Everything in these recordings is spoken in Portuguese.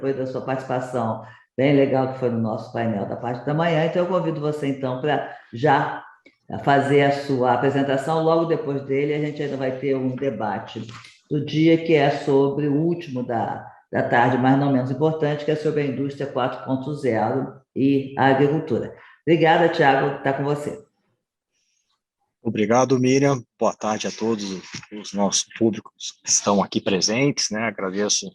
Foi da sua participação bem legal que foi no nosso painel da parte da manhã. Então, eu convido você, então, para já fazer a sua apresentação. Logo depois dele, a gente ainda vai ter um debate do dia, que é sobre o último da tarde, mas não menos importante, que é sobre a indústria 4.0 e a agricultura. Obrigada, Tiago, está com você. Obrigado, Miriam. Boa tarde a todos os nossos públicos que estão aqui presentes, né? Agradeço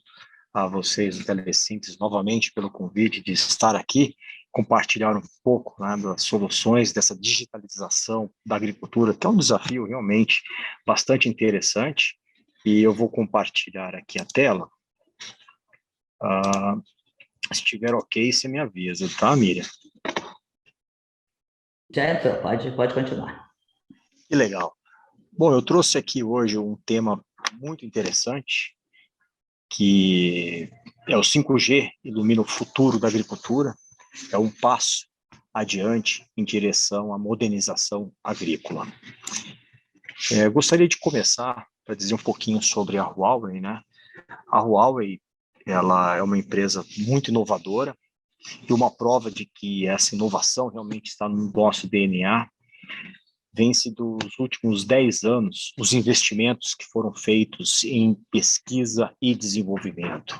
a vocês, o Telesíntese, novamente pelo convite de estar aqui, compartilhar um pouco, né, das soluções dessa digitalização da agricultura, que é um desafio realmente bastante interessante, e eu vou compartilhar aqui a tela. Se estiver ok, você me avisa, tá, Miriam? Já entrou, pode continuar. Que legal. Bom, eu trouxe aqui hoje um tema muito interessante, que é o 5G ilumina o futuro da agricultura, é um passo adiante em direção à modernização agrícola. Gostaria de começar para dizer um pouquinho sobre a Huawei, né? A Huawei, ela é uma empresa muito inovadora, e uma prova de que essa inovação realmente está no nosso DNA vem-se dos últimos 10 anos, os investimentos que foram feitos em pesquisa e desenvolvimento.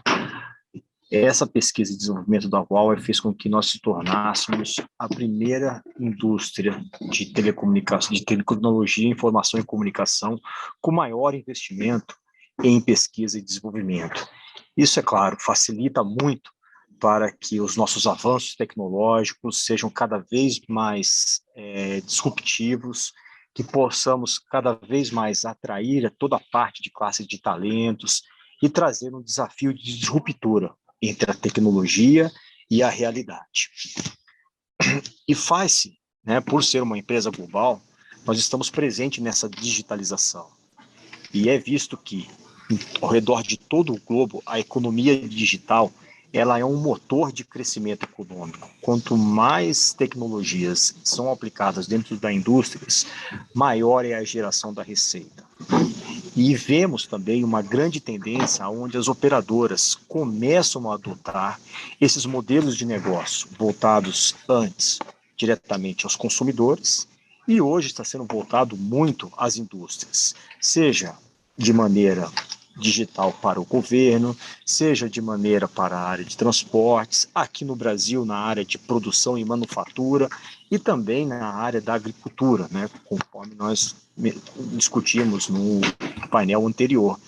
Essa pesquisa e desenvolvimento da Huawei fez com que nós se tornássemos a primeira indústria de telecomunicação, de tecnologia, informação e comunicação com maior investimento em pesquisa e desenvolvimento. Isso, é claro, facilita muito para que os nossos avanços tecnológicos sejam cada vez mais disruptivos, que possamos cada vez mais atrair a toda a parte de classe de talentos e trazer um desafio de ruptura entre a tecnologia e a realidade. E faz-se, né, por ser uma empresa global, nós estamos presentes nessa digitalização. E é visto que, ao redor de todo o globo, a economia digital ela é um motor de crescimento econômico. Quanto mais tecnologias são aplicadas dentro da indústria, maior é a geração da receita. E vemos também uma grande tendência onde as operadoras começam a adotar esses modelos de negócio voltados antes diretamente aos consumidores e hoje está sendo voltado muito às indústrias, seja de maneira digital para o governo, seja de maneira para a área de transportes, aqui no Brasil na área de produção e manufatura e também na área da agricultura, né, conforme nós discutimos no painel anterior.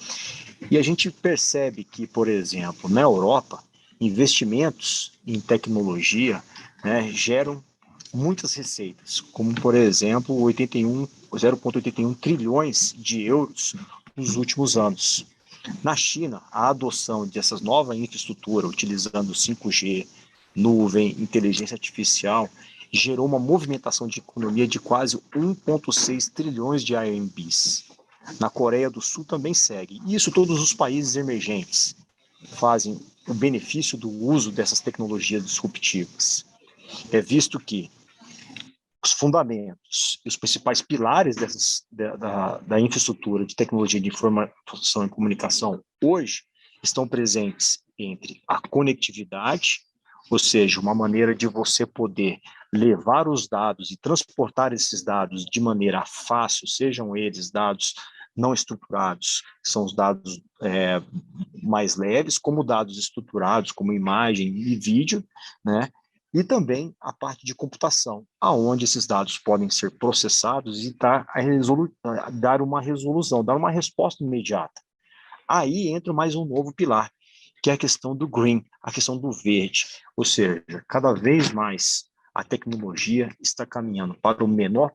E a gente percebe que, por exemplo, na Europa, investimentos em tecnologia, né, geram muitas receitas, como, por exemplo, 0,81 trilhões de euros nos últimos anos. Na China, a adoção dessas novas infraestruturas, utilizando 5G, nuvem, inteligência artificial, gerou uma movimentação de economia de quase 1,6 trilhões de RMBs. Na Coreia do Sul também segue. Isso todos os países emergentes fazem o benefício do uso dessas tecnologias disruptivas. É visto que os fundamentos e os principais pilares da infraestrutura de tecnologia de informação e comunicação hoje estão presentes entre a conectividade, ou seja, uma maneira de você poder levar os dados e transportar esses dados de maneira fácil, sejam eles dados não estruturados, que são os dados mais leves, como dados estruturados, como imagem e vídeo, né? E também a parte de computação, aonde esses dados podem ser processados e dar uma resolução, dar uma resposta imediata. Aí entra mais um novo pilar, que é a questão do green, a questão do verde. Ou seja, cada vez mais a tecnologia está caminhando para o menor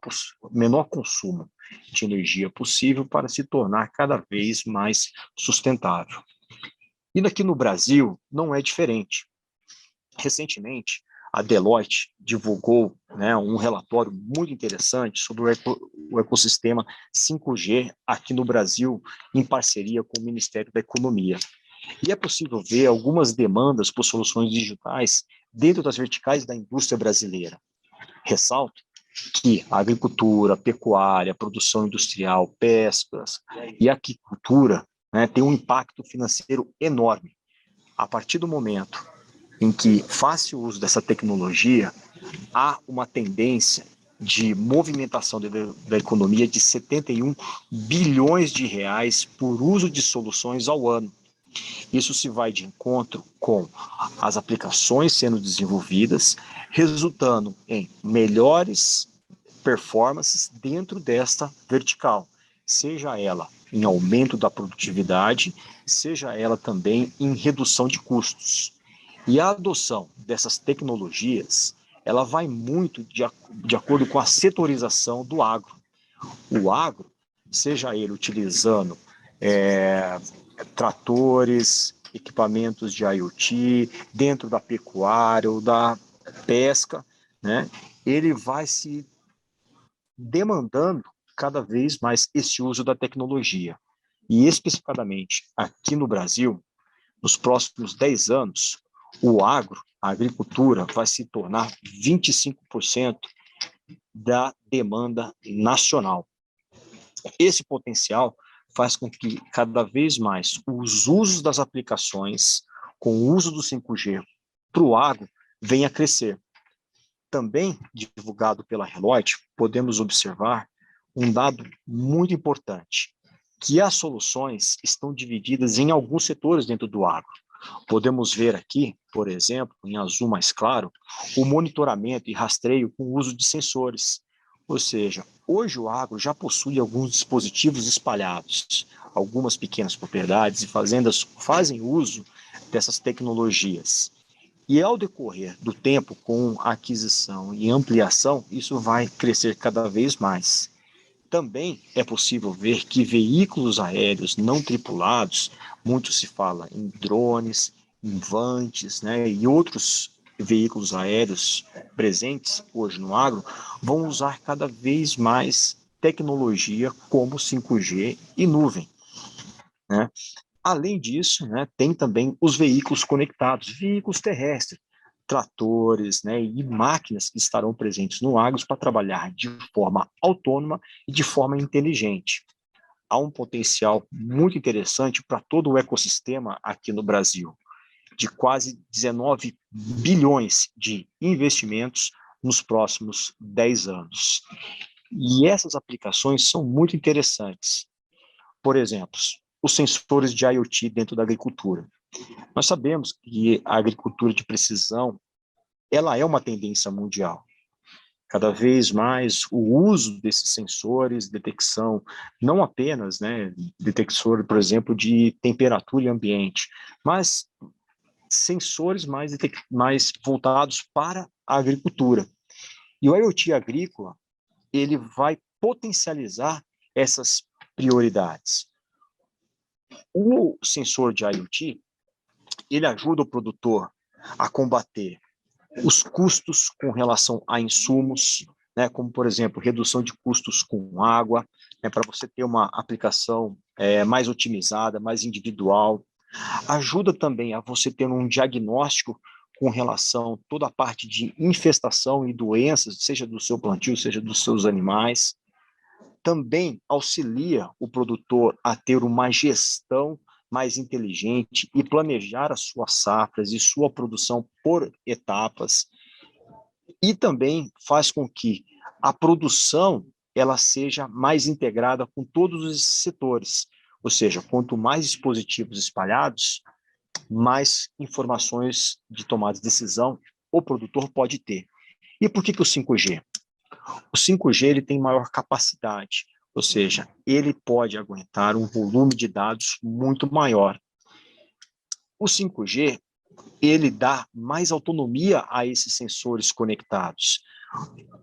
consumo de energia possível para se tornar cada vez mais sustentável. E aqui no Brasil não é diferente. Recentemente, a Deloitte divulgou, né, um relatório muito interessante sobre o ecossistema 5G aqui no Brasil, em parceria com o Ministério da Economia. E é possível ver algumas demandas por soluções digitais dentro das verticais da indústria brasileira. Ressalto que a agricultura, a pecuária, a produção industrial, pescas e a aquicultura, né, tem um impacto financeiro enorme, A partir do momento em que faz-se uso dessa tecnologia, há uma tendência de movimentação da economia de 71 bilhões de reais por uso de soluções ao ano. Isso se vai de encontro com as aplicações sendo desenvolvidas, resultando em melhores performances dentro desta vertical, seja ela em aumento da produtividade, seja ela também em redução de custos. E a adoção dessas tecnologias, ela vai muito de acordo com a setorização do agro. O agro, seja ele utilizando tratores, equipamentos de IoT, dentro da pecuária ou da pesca, né, ele vai se demandando cada vez mais esse uso da tecnologia. E especificamente aqui no Brasil, nos próximos 10 anos, o agro, a agricultura, vai se tornar 25% da demanda nacional. Esse potencial faz com que cada vez mais os usos das aplicações com o uso do 5G para o agro venha a crescer. Também divulgado pela Deloitte, podemos observar um dado muito importante, que as soluções estão divididas em alguns setores dentro do agro. Podemos ver aqui, por exemplo, em azul mais claro, o monitoramento e rastreio com o uso de sensores. Ou seja, hoje o agro já possui alguns dispositivos espalhados. Algumas pequenas propriedades e fazendas fazem uso dessas tecnologias. E ao decorrer do tempo, com a aquisição e ampliação, isso vai crescer cada vez mais. Também é possível ver que veículos aéreos não tripulados, muito se fala em drones, em vantes, né, e outros veículos aéreos presentes hoje no agro, vão usar cada vez mais tecnologia como 5G e nuvem, né? Além disso, né, tem também os veículos conectados, veículos terrestres, tratores, né, e máquinas que estarão presentes no agro para trabalhar de forma autônoma e de forma inteligente. Há um potencial muito interessante para todo o ecossistema aqui no Brasil, de quase 19 bilhões de investimentos nos próximos 10 anos. E essas aplicações são muito interessantes. Por exemplo, os sensores de IoT dentro da agricultura. Nós sabemos que a agricultura de precisão, ela é uma tendência mundial. Cada vez mais o uso desses sensores, detecção, não apenas, né, detector, por exemplo, de temperatura e ambiente, mas sensores mais voltados para a agricultura. E o IoT agrícola, ele vai potencializar essas prioridades. O sensor de IoT, ele ajuda o produtor a combater os custos com relação a insumos, né, como, por exemplo, redução de custos com água, né, para você ter uma aplicação mais otimizada, mais individual. Ajuda também a você ter um diagnóstico com relação a toda a parte de infestação e doenças, seja do seu plantio, seja dos seus animais. Também auxilia o produtor a ter uma gestão mais inteligente e planejar as suas safras e sua produção por etapas. E também faz com que a produção ela seja mais integrada com todos os setores. Ou seja, quanto mais dispositivos espalhados, mais informações de tomada de decisão o produtor pode ter. E por que o 5G? O 5G ele tem maior capacidade, ou seja, ele pode aguentar um volume de dados muito maior. O 5G ele dá mais autonomia a esses sensores conectados.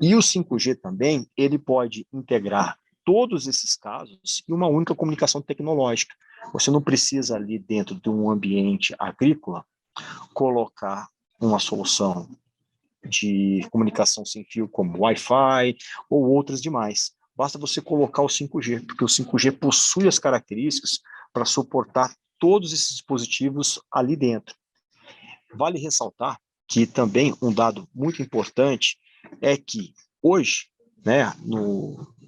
E o 5G também ele pode integrar todos esses casos em uma única comunicação tecnológica. Você não precisa ali dentro de um ambiente agrícola colocar uma solução de comunicação sem fio como Wi-Fi ou outras demais. Basta você colocar o 5G, porque o 5G possui as características para suportar todos esses dispositivos ali dentro. Vale ressaltar que também um dado muito importante é que hoje, né,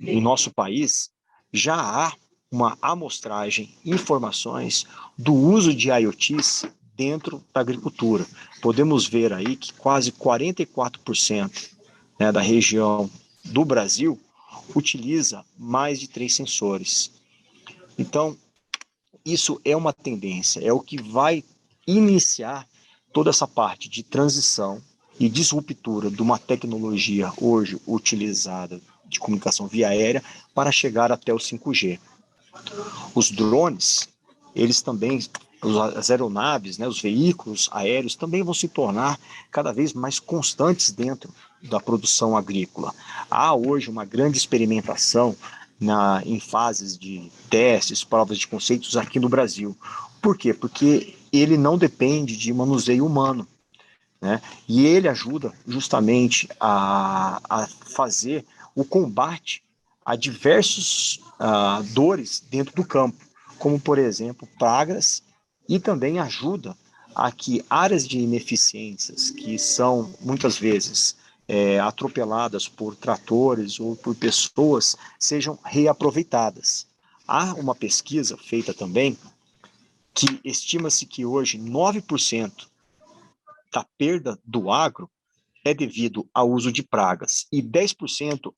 em nosso país, já há uma amostragem, informações do uso de IoTs dentro da agricultura. Podemos ver aí que quase 44%, né, da região do Brasil utiliza mais de 3 sensores. Então, isso é uma tendência, é o que vai iniciar toda essa parte de transição e disruptura de uma tecnologia hoje utilizada de comunicação via aérea para chegar até o 5G. Os drones, eles também, as aeronaves, né, os veículos aéreos também vão se tornar cada vez mais constantes dentro da produção agrícola. Há hoje uma grande experimentação em fases de testes, provas de conceitos aqui no Brasil. Por quê? Porque ele não depende de manuseio humano, né? E ele ajuda justamente a fazer o combate a diversos dores dentro do campo, como, por exemplo, pragas, e também ajuda a que áreas de ineficiências, que são muitas vezes atropeladas por tratores ou por pessoas, sejam reaproveitadas. Há uma pesquisa feita também que estima-se que hoje 9% da perda do agro é devido ao uso de pragas e 10%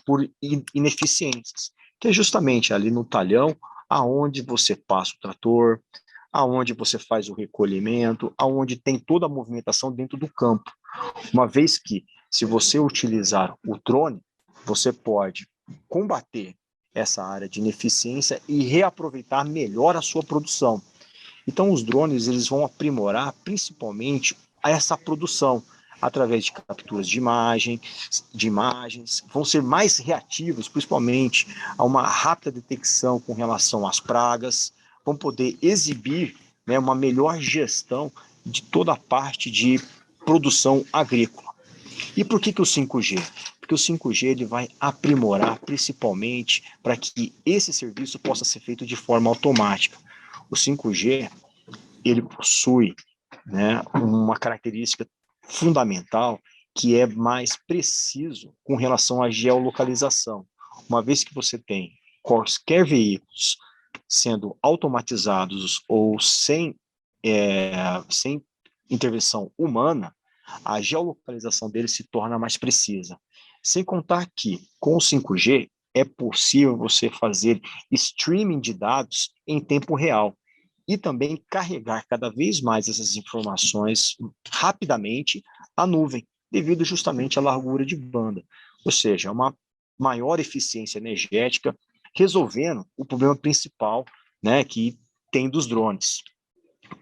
por ineficiências, que é justamente ali no talhão, aonde você passa o trator, aonde você faz o recolhimento, aonde tem toda a movimentação dentro do campo. Uma vez que, se você utilizar o drone, você pode combater essa área de ineficiência e reaproveitar melhor a sua produção. Então, os drones eles vão aprimorar principalmente essa produção através de capturas de imagens, vão ser mais reativos, principalmente a uma rápida detecção com relação às pragas, vão poder exibir, né, uma melhor gestão de toda a parte de produção agrícola. E por que o 5G? Porque o 5G ele vai aprimorar principalmente para que esse serviço possa ser feito de forma automática. O 5G ele possui, né, uma característica fundamental que é mais preciso com relação à geolocalização. Uma vez que você tem quaisquer veículos sendo automatizados ou sem intervenção humana, a geolocalização deles se torna mais precisa. Sem contar que, com o 5G, é possível você fazer streaming de dados em tempo real e também carregar cada vez mais essas informações rapidamente à nuvem, devido justamente à largura de banda. Ou seja, uma maior eficiência energética, resolvendo o problema principal, né, que tem dos drones.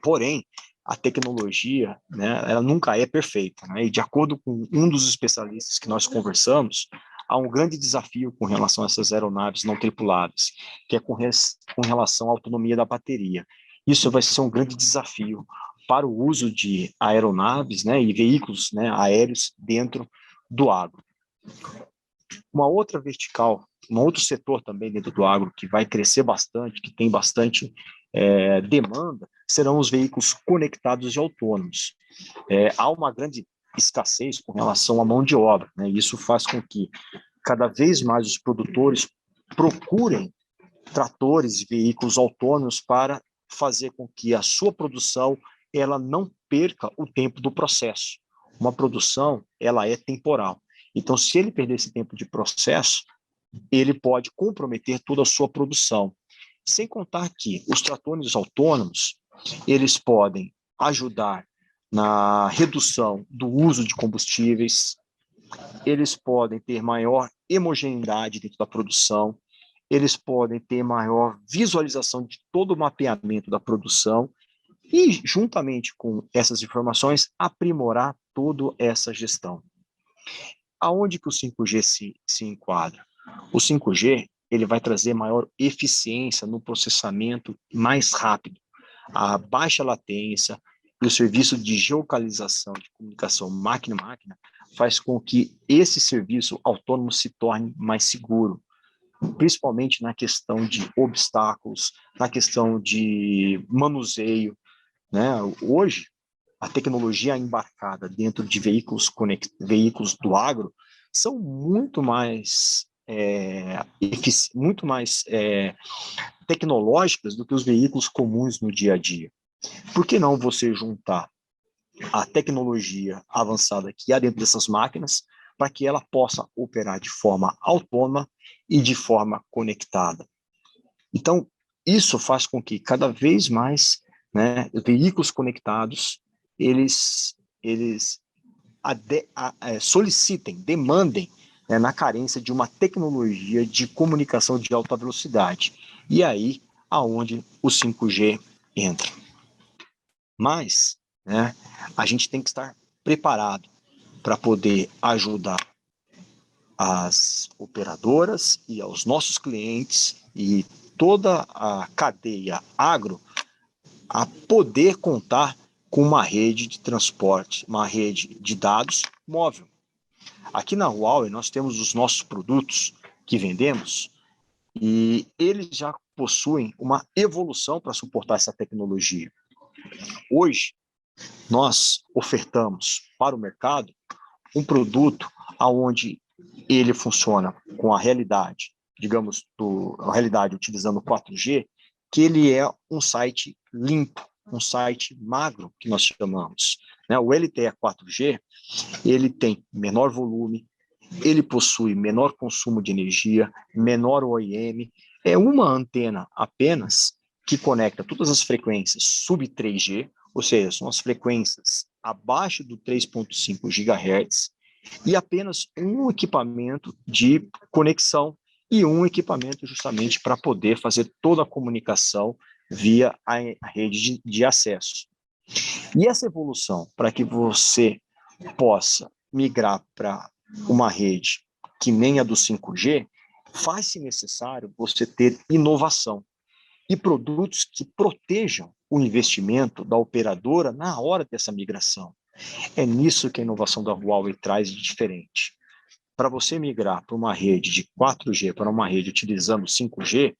Porém, a tecnologia, né, ela nunca é perfeita, né? E de acordo com um dos especialistas que nós conversamos, há um grande desafio com relação a essas aeronaves não tripuladas, que é com relação à autonomia da bateria. Isso vai ser um grande desafio para o uso de aeronaves, né, e veículos, né, aéreos dentro do agro. Uma outra vertical, um outro setor também dentro do agro que vai crescer bastante, que tem bastante demanda, serão os veículos conectados e autônomos. Há uma grande escassez com relação à mão de obra, né? Isso faz com que cada vez mais os produtores procurem tratores e veículos autônomos para fazer com que a sua produção ela não perca o tempo do processo. Uma produção ela é temporal. Então, se ele perder esse tempo de processo, ele pode comprometer toda a sua produção. Sem contar que os tratores autônomos, eles podem ajudar na redução do uso de combustíveis, eles podem ter maior homogeneidade dentro da produção, eles podem ter maior visualização de todo o mapeamento da produção e, juntamente com essas informações, aprimorar toda essa gestão. Aonde que o 5G se enquadra? O 5G ele vai trazer maior eficiência no processamento mais rápido, a baixa latência e o serviço de geolocalização de comunicação máquina-máquina faz com que esse serviço autônomo se torne mais seguro, principalmente na questão de obstáculos, na questão de manuseio, né? Hoje, a tecnologia embarcada dentro de veículos do agro são muito mais tecnológicas do que os veículos comuns no dia a dia. Por que não você juntar a tecnologia avançada que há dentro dessas máquinas para que ela possa operar de forma autônoma e de forma conectada? Então, isso faz com que cada vez mais, né, veículos conectados, eles solicitem, demandem, né, na carência de uma tecnologia de comunicação de alta velocidade. E aí, aonde o 5G entra. Mas, né, a gente tem que estar preparado para poder ajudar as operadoras e aos nossos clientes e toda a cadeia agro a poder contar com uma rede de transporte, uma rede de dados móvel. Aqui na Huawei nós temos os nossos produtos que vendemos e eles já possuem uma evolução para suportar essa tecnologia. Hoje, nós ofertamos para o mercado um produto onde ele funciona com a realidade, digamos, a realidade utilizando o 4G, que ele é um site limpo, um site magro, que nós chamamos. O LTE 4G, ele tem menor volume, ele possui menor consumo de energia, menor OIM, é uma antena apenas que conecta todas as frequências sub-3G, ou seja, são as frequências abaixo do 3.5 GHz, e apenas um equipamento de conexão e um equipamento justamente para poder fazer toda a comunicação via a rede de acesso. E essa evolução, para que você possa migrar para uma rede que nem a do 5G, faz-se necessário você ter inovação e produtos que protejam o investimento da operadora na hora dessa migração. É nisso que a inovação da Huawei traz de diferente. Para você migrar para uma rede de 4G para uma rede utilizando 5G,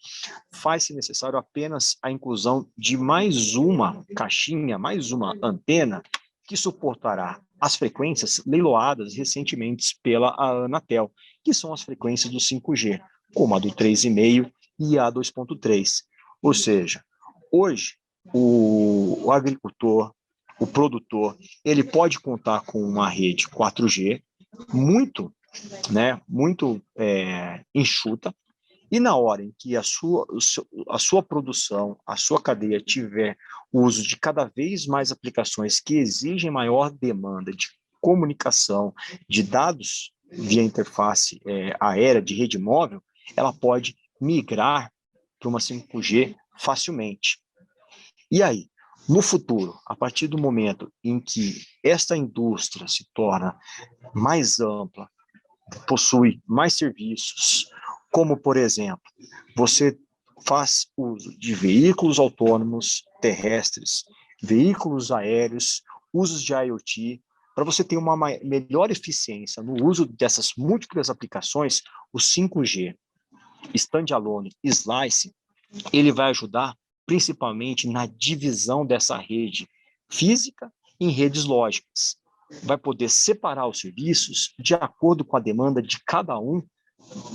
faz-se necessário apenas a inclusão de mais uma caixinha, mais uma antena, que suportará as frequências leiloadas recentemente pela Anatel, que são as frequências do 5G, como a do 3,5 e a 2.3. Ou seja, hoje, o agricultor, o produtor, ele pode contar com uma rede 4G muito, muito enxuta, e na hora em que a sua produção, a sua cadeia tiver o uso de cada vez mais aplicações que exigem maior demanda de comunicação, de dados via interface aérea, de rede móvel, ela pode migrar para uma 5G facilmente. E aí, no futuro, a partir do momento em que esta indústria se torna mais ampla, possui mais serviços, como, por exemplo, você faz uso de veículos autônomos terrestres, veículos aéreos, usos de IoT, para você ter uma melhor eficiência no uso dessas múltiplas aplicações, o 5G, standalone, slice, ele vai ajudar principalmente na divisão dessa rede física em redes lógicas. Vai poder separar os serviços de acordo com a demanda de cada um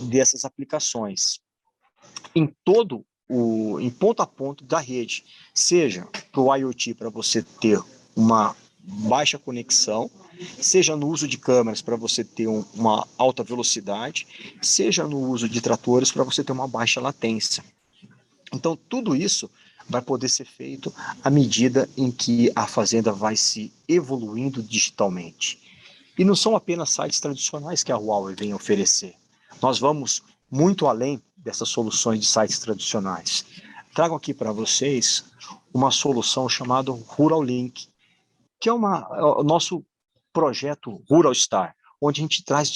dessas aplicações, em ponto a ponto da rede, seja para o IoT, para você ter uma baixa conexão, seja no uso de câmeras para você ter uma alta velocidade, seja no uso de tratores para você ter uma baixa latência. Então, tudo isso vai poder ser feito à medida em que a fazenda vai se evoluindo digitalmente. E não são apenas sites tradicionais que a Huawei vem oferecer. Nós vamos muito além dessas soluções de sites tradicionais. Trago aqui para vocês uma solução chamada Rural Link, que é o nosso projeto Rural Star, onde a gente traz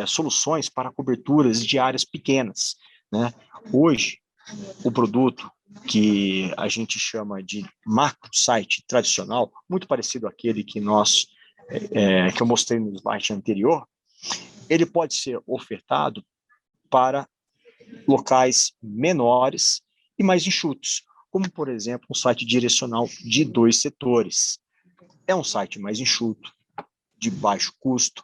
soluções para coberturas de áreas pequenas. Hoje, o produto que a gente chama de macro site tradicional, muito parecido àquele que eu mostrei no slide anterior, ele pode ser ofertado para locais menores e mais enxutos, como, por exemplo, um site direcional de 2 setores. É um site mais enxuto, de baixo custo,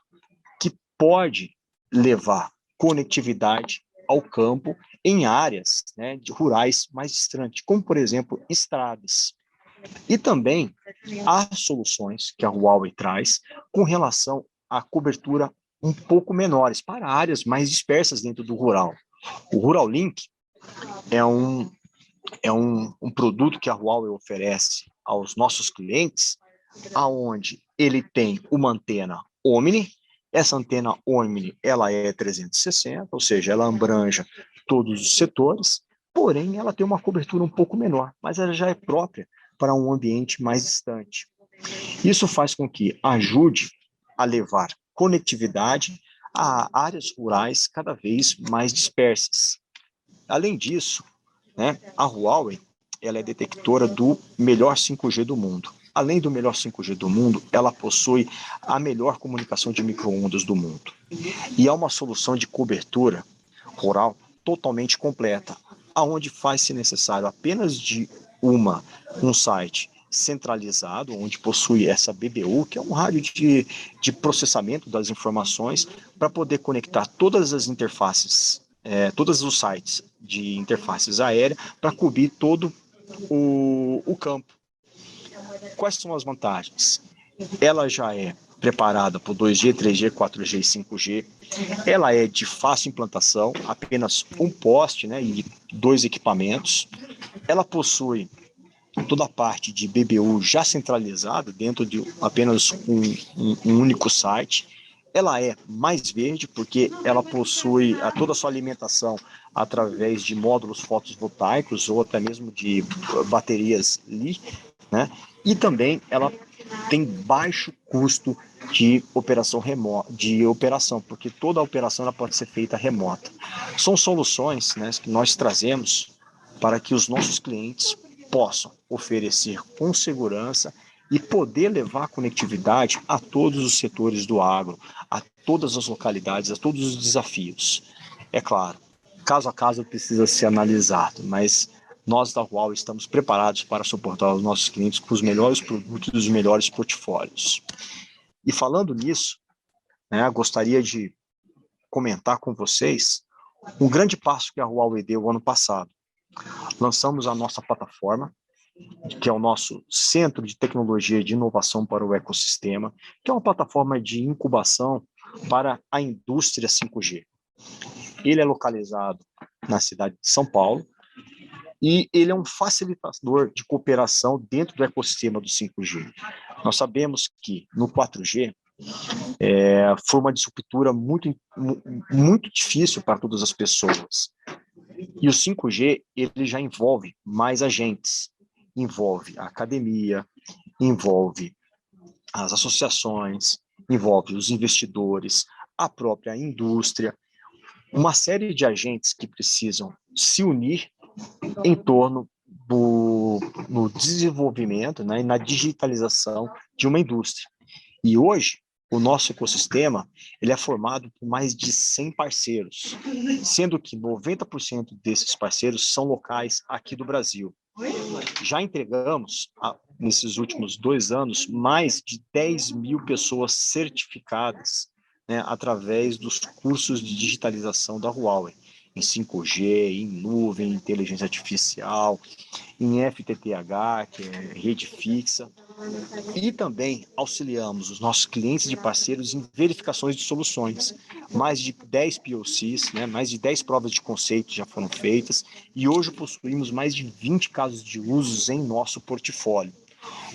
que pode levar conectividade ao campo em áreas rurais mais distantes, como, por exemplo, estradas. E também há soluções que a Huawei traz com relação à cobertura um pouco menores, para áreas mais dispersas dentro do rural. O Rural Link é um produto que a Huawei oferece aos nossos clientes, aonde ele tem uma antena Omni. Essa antena Omni, ela é 360, ou seja, ela abranja todos os setores, porém ela tem uma cobertura um pouco menor, mas ela já é própria para um ambiente mais distante. Isso faz com que ajude a levar conectividade a áreas rurais cada vez mais dispersas. Além disso, né, a Huawei ela é detectora do melhor 5G do mundo. Além do melhor 5G do mundo, ela possui a melhor comunicação de micro-ondas do mundo. E é uma solução de cobertura rural totalmente completa, aonde faz-se necessário apenas de um site centralizado, onde possui essa BBU, que é um rádio de processamento das informações, para poder conectar todas as interfaces, todos os sites de interfaces aéreas, para cobrir todo o campo. Quais são as vantagens? Ela já é preparada por 2G, 3G, 4G e 5G. Ela é de fácil implantação, apenas um poste, né, e 2 equipamentos. Ela possui toda a parte de BBU já centralizada dentro de apenas um único site. Ela é mais verde porque ela possui toda a sua alimentação através de módulos fotovoltaicos ou até mesmo de baterias Li, né? E também ela tem baixo custo de operação remota, porque toda a operação ela pode ser feita remota. São soluções, né, que nós trazemos para que os nossos clientes possam oferecer com segurança e poder levar conectividade a todos os setores do agro, a todas as localidades, a todos os desafios. É claro, caso a caso precisa ser analisado, mas nós da Huawei estamos preparados para suportar os nossos clientes com os melhores produtos e os melhores portfólios. E falando nisso, né, gostaria de comentar com vocês um grande passo que a Huawei deu ano passado. Lançamos a nossa plataforma, que é o nosso Centro de Tecnologia e de Inovação para o Ecossistema, que é uma plataforma de incubação para a indústria 5G. Ele é localizado na cidade de São Paulo e ele é um facilitador de cooperação dentro do ecossistema do 5G. Nós sabemos que no 4G foi uma disruptura muito difícil para todas as pessoas. E o 5G ele já envolve mais agentes, envolve a academia, envolve as associações, envolve os investidores, a própria indústria, uma série de agentes que precisam se unir em torno no desenvolvimento, né, e na digitalização de uma indústria. E hoje, o nosso ecossistema ele é formado por mais de 100 parceiros, sendo que 90% desses parceiros são locais aqui do Brasil. Já entregamos, nesses últimos 2 anos, mais de 10 mil pessoas certificadas, né, através dos cursos de digitalização da Huawei, em 5G, em nuvem, em inteligência artificial, em FTTH, que é rede fixa, e também auxiliamos os nossos clientes e parceiros em verificações de soluções. Mais de 10 POCs, né, mais de 10 provas de conceito já foram feitas, e hoje possuímos mais de 20 casos de usos em nosso portfólio.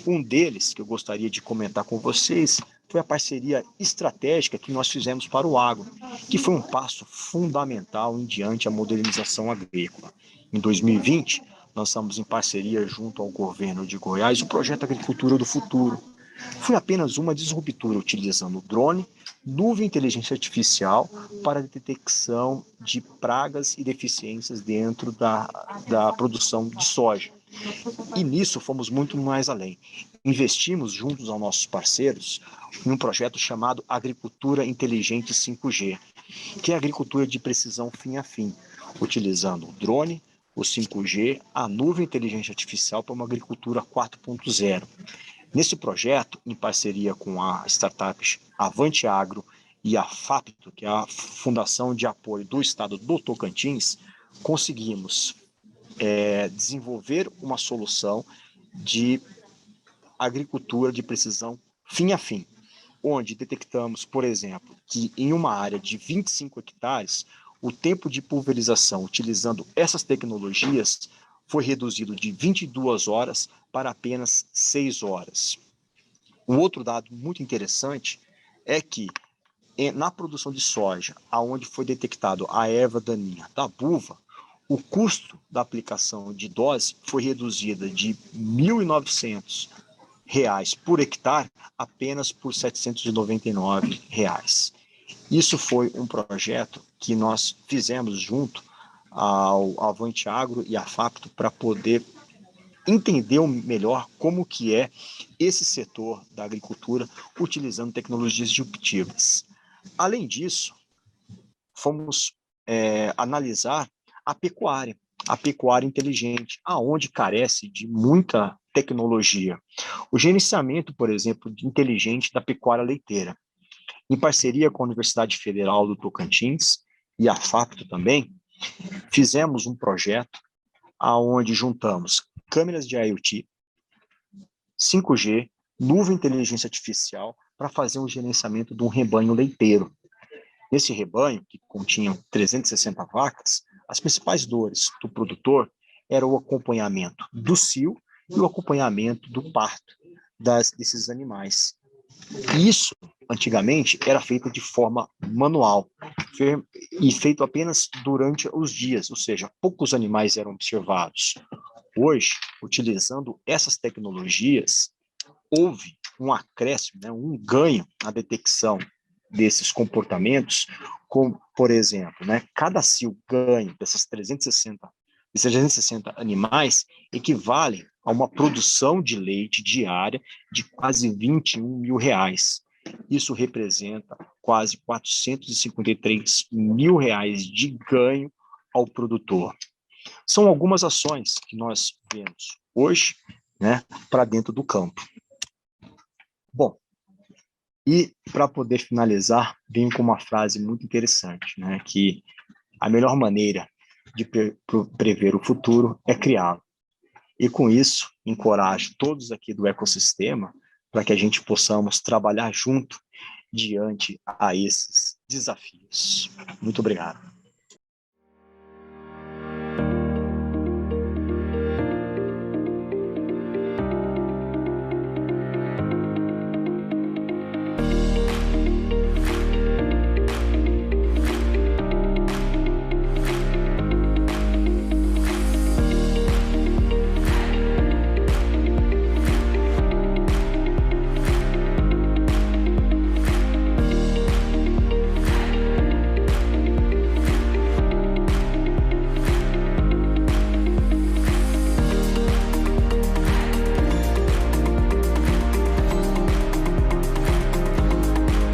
Um deles, que eu gostaria de comentar com vocês, foi a parceria estratégica que nós fizemos para o agro, que foi um passo fundamental em diante à modernização agrícola. Em 2020, lançamos em parceria junto ao governo de Goiás o projeto Agricultura do Futuro. Foi apenas uma disruptura utilizando drone, nuvem e inteligência artificial para a detecção de pragas e deficiências dentro da produção de soja. E nisso fomos muito mais além. Investimos juntos aos nossos parceiros em um projeto chamado Agricultura Inteligente 5G, que é agricultura de precisão fim a fim, utilizando o drone, o 5G, a nuvem e inteligência artificial para uma agricultura 4.0. Nesse projeto, em parceria com a startup Avante Agro e a FAPTO, que é a Fundação de Apoio do Estado do Tocantins, conseguimos desenvolver uma solução de agricultura de precisão fim a fim, onde detectamos, por exemplo, que em uma área de 25 hectares, o tempo de pulverização utilizando essas tecnologias foi reduzido de 22 horas para apenas 6 horas. Um outro dado muito interessante é que na produção de soja, aonde foi detectado a erva daninha da buva, o custo da aplicação de dose foi reduzida de R$ 1.900 por hectare apenas por R$ 799. Isso foi um projeto que nós fizemos junto ao Avante Agro e à Facto para poder entender melhor como que é esse setor da agricultura utilizando tecnologias disruptivas. Além disso, fomos analisar a pecuária inteligente, aonde carece de muita tecnologia. O gerenciamento, por exemplo, inteligente da pecuária leiteira. Em parceria com a Universidade Federal do Tocantins e a Facto também, fizemos um projeto aonde juntamos câmeras de IoT, 5G, nuvem inteligência artificial para fazer um gerenciamento de um rebanho leiteiro. Nesse rebanho, que continha 360 vacas, as principais dores do produtor eram o acompanhamento do cio e o acompanhamento do parto desses animais. Isso, antigamente, era feito de forma manual e feito apenas durante os dias, ou seja, poucos animais eram observados. Hoje, utilizando essas tecnologias, houve um acréscimo, né, um ganho na detecção desses comportamentos, como, por exemplo, né, cada cio ganho desses 360 animais equivale a uma produção de leite diária de quase R$ 21 mil. Isso representa quase R$ 453 mil de ganho ao produtor. São algumas ações que nós vemos hoje, né, para dentro do campo. Bom, e para poder finalizar, venho com uma frase muito interessante, né, que a melhor maneira de prever o futuro é criá-lo. E com isso, encorajo todos aqui do ecossistema para que a gente possamos trabalhar junto diante a esses desafios. Muito obrigado.